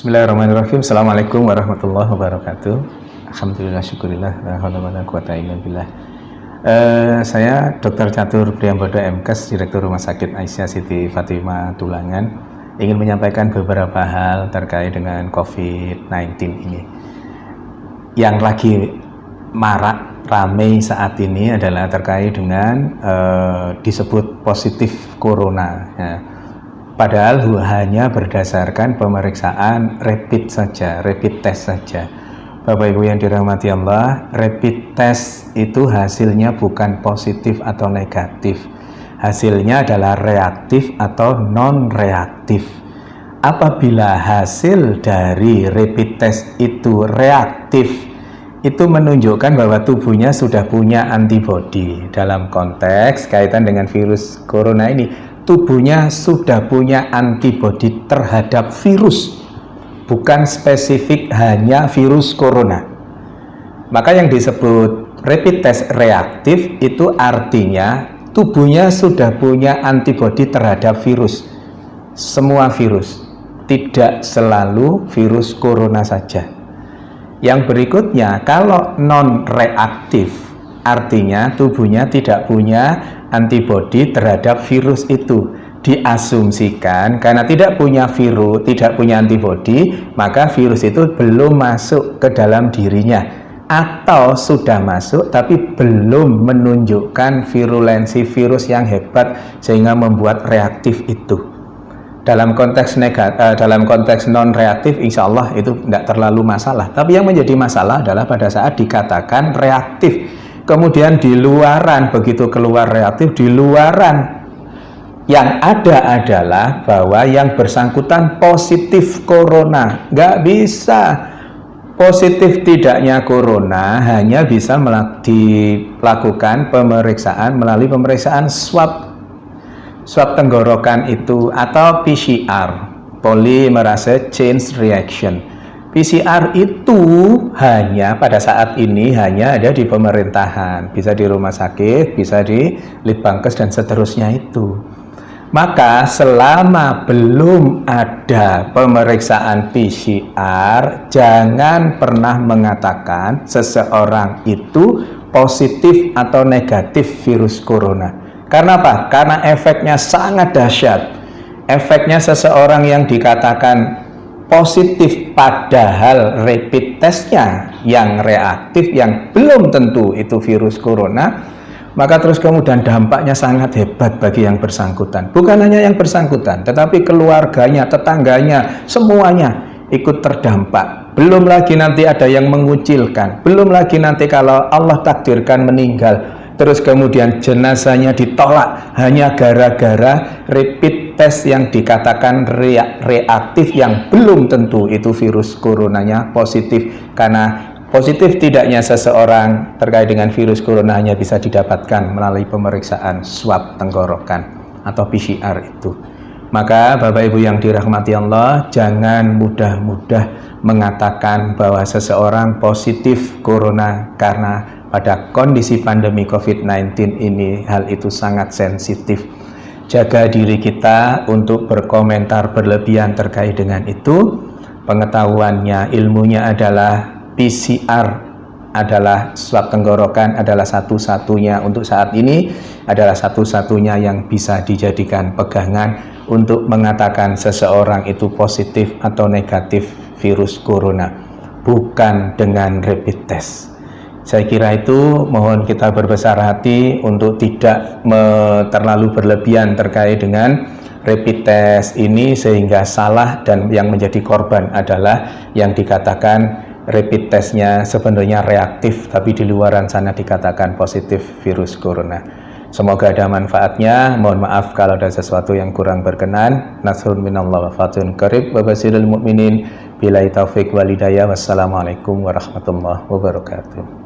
Bismillahirrahmanirrahim. Assalamualaikum warahmatullahi wabarakatuh. Alhamdulillah, syukurillah, la haula wala quwata illa billah. Saya Dr. Catur Priambodo MKes, Direktur Rumah Sakit Aisyah Siti Fatimah Tulangan, ingin menyampaikan beberapa hal terkait dengan COVID-19 ini. Yang lagi marak ramai saat ini adalah terkait dengan disebut positif corona ya. Padahal hanya berdasarkan pemeriksaan rapid saja, rapid test saja. Bapak Ibu yang dirahmati Allah, rapid test itu hasilnya bukan positif atau negatif. Hasilnya adalah reaktif atau non-reaktif. Apabila hasil dari rapid test itu reaktif, itu menunjukkan bahwa tubuhnya sudah punya antibodi. Dalam konteks kaitan dengan virus corona ini, tubuhnya sudah punya antibodi terhadap virus, bukan spesifik hanya virus corona. Maka yang disebut rapid test reaktif itu artinya tubuhnya sudah punya antibodi terhadap virus, semua virus, tidak selalu virus corona saja. Yang berikutnya, kalau non reaktif artinya tubuhnya tidak punya antibodi terhadap virus itu. Diasumsikan karena tidak punya virus, tidak punya antibodi, maka virus itu belum masuk ke dalam dirinya, atau sudah masuk tapi belum menunjukkan virulensi virus yang hebat sehingga membuat reaktif itu. Dalam konteks dalam konteks non reaktif, insya Allah itu tidak terlalu masalah. Tapi yang menjadi masalah adalah pada saat dikatakan reaktif, kemudian di luaran, begitu keluar reaktif, di luaran yang ada adalah bahwa yang bersangkutan positif corona. Nggak bisa. Positif tidaknya corona hanya bisa dilakukan pemeriksaan melalui pemeriksaan swab tenggorokan itu, atau PCR, polymerase chain reaction. PCR itu hanya pada saat ini hanya ada di pemerintahan, bisa di rumah sakit, bisa di Litbangkes dan seterusnya itu. Maka selama belum ada pemeriksaan PCR, jangan pernah mengatakan seseorang itu positif atau negatif virus corona. Karena apa? Karena efeknya sangat dahsyat. Efeknya seseorang yang dikatakan positif padahal rapid testnya yang reaktif, yang belum tentu itu virus corona, maka terus kemudian dampaknya sangat hebat bagi yang bersangkutan. Bukan hanya yang bersangkutan, tetapi keluarganya, tetangganya, semuanya ikut terdampak. Belum lagi nanti ada yang mengucilkan, belum lagi nanti kalau Allah takdirkan meninggal, terus kemudian jenazahnya ditolak hanya gara-gara rapid test yang dikatakan reaktif, yang belum tentu itu virus coronanya positif. Karena positif tidaknya seseorang terkait dengan virus corona hanya bisa didapatkan melalui pemeriksaan swab tenggorokan atau PCR itu. Maka Bapak Ibu yang dirahmati Allah, jangan mudah-mudah mengatakan bahwa seseorang positif corona, karena pada kondisi pandemi COVID-19 ini hal itu sangat sensitif. Jaga diri kita untuk berkomentar berlebihan terkait dengan itu. Pengetahuannya, ilmunya adalah PCR adalah swab tenggorokan, adalah satu-satunya untuk saat ini, adalah satu-satunya yang bisa dijadikan pegangan untuk mengatakan seseorang itu positif atau negatif virus corona, bukan dengan rapid test. Saya kira itu, mohon kita berbesar hati untuk tidak terlalu berlebihan terkait dengan rapid test ini sehingga salah, dan yang menjadi korban adalah yang dikatakan rapid testnya sebenarnya reaktif tapi di luaran sana dikatakan positif virus corona. Semoga ada manfaatnya. Mohon maaf kalau ada sesuatu yang kurang berkenan. Nasrun minallah wa fatun qarib wa basirul mu'minin. Billahi taufiq wal hidayah. Wassalamualaikum warahmatullahi wabarakatuh.